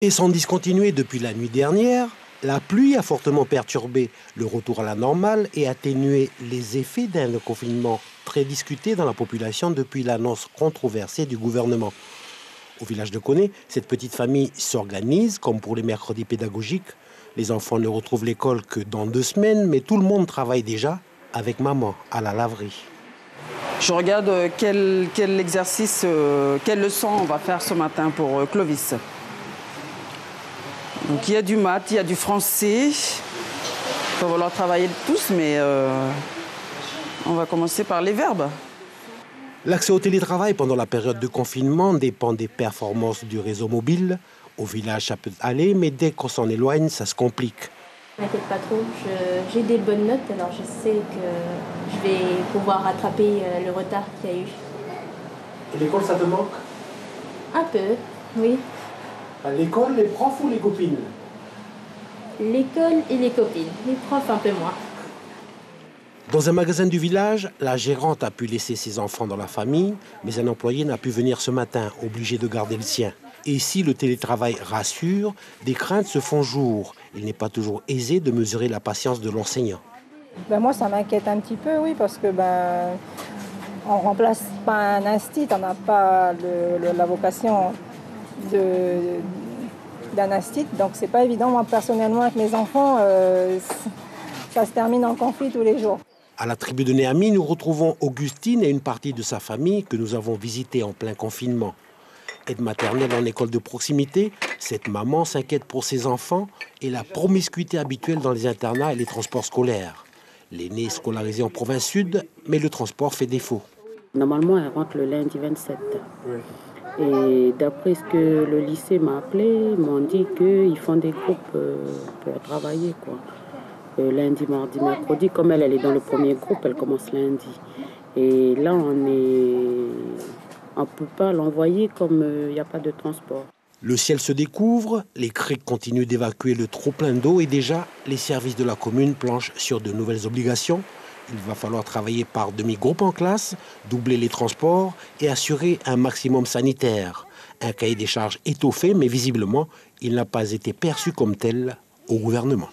Et sans discontinuer depuis la nuit dernière, la pluie a fortement perturbé le retour à la normale et atténué les effets d'un confinement très discuté dans la population depuis l'annonce controversée du gouvernement. Au village de Koné, cette petite famille s'organise comme pour les mercredis pédagogiques. Les enfants ne retrouvent l'école que dans 2 semaines, mais tout le monde travaille déjà avec maman à la laverie. Je regarde quel exercice, quelle leçon on va faire ce matin pour Clovis. Donc il y a du maths, il y a du français. Il va falloir travailler tous, mais on va commencer par les verbes. L'accès au télétravail pendant la période de confinement dépend des performances du réseau mobile. Au village, ça peut aller, mais dès qu'on s'en éloigne, ça se complique. Ne m'inquiète pas trop, j'ai des bonnes notes, alors je sais que je vais pouvoir rattraper le retard qu'il y a eu. Et l'école, ça te manque? Un peu, oui. L'école, les profs ou les copines? L'école et les copines, les profs un peu moins. Dans un magasin du village, la gérante a pu laisser ses enfants dans la famille, mais un employé n'a pu venir ce matin, obligé de garder le sien. Et si le télétravail rassure, des craintes se font jour. Il n'est pas toujours aisé de mesurer la patience de l'enseignant. Moi, ça m'inquiète un petit peu, oui, parce que on ne remplace pas un institut, on n'a pas la vocation d'un institut, donc c'est pas évident. Moi, personnellement, avec mes enfants, ça se termine en conflit tous les jours. À la tribu de Néami, nous retrouvons Augustine et une partie de sa famille que nous avons visitée en plein confinement. Aide maternelle en école de proximité, cette maman s'inquiète pour ses enfants et la promiscuité habituelle dans les internats et les transports scolaires. L'aînée est scolarisée en province sud, mais le transport fait défaut. Normalement, elle rentre le lundi 27. Oui. Et d'après ce que le lycée m'a appelé, ils m'ont dit qu'ils font des groupes pour travailler, quoi. Lundi, mardi, mercredi. Comme elle est dans le premier groupe, elle commence lundi. Et là, on ne peut pas l'envoyer comme il n'y a pas de transport. Le ciel se découvre, les criques continuent d'évacuer le trop-plein d'eau et déjà, les services de la commune planchent sur de nouvelles obligations. Il va falloir travailler par demi-groupe en classe, doubler les transports et assurer un maximum sanitaire. Un cahier des charges étoffé, mais visiblement, il n'a pas été perçu comme tel au gouvernement.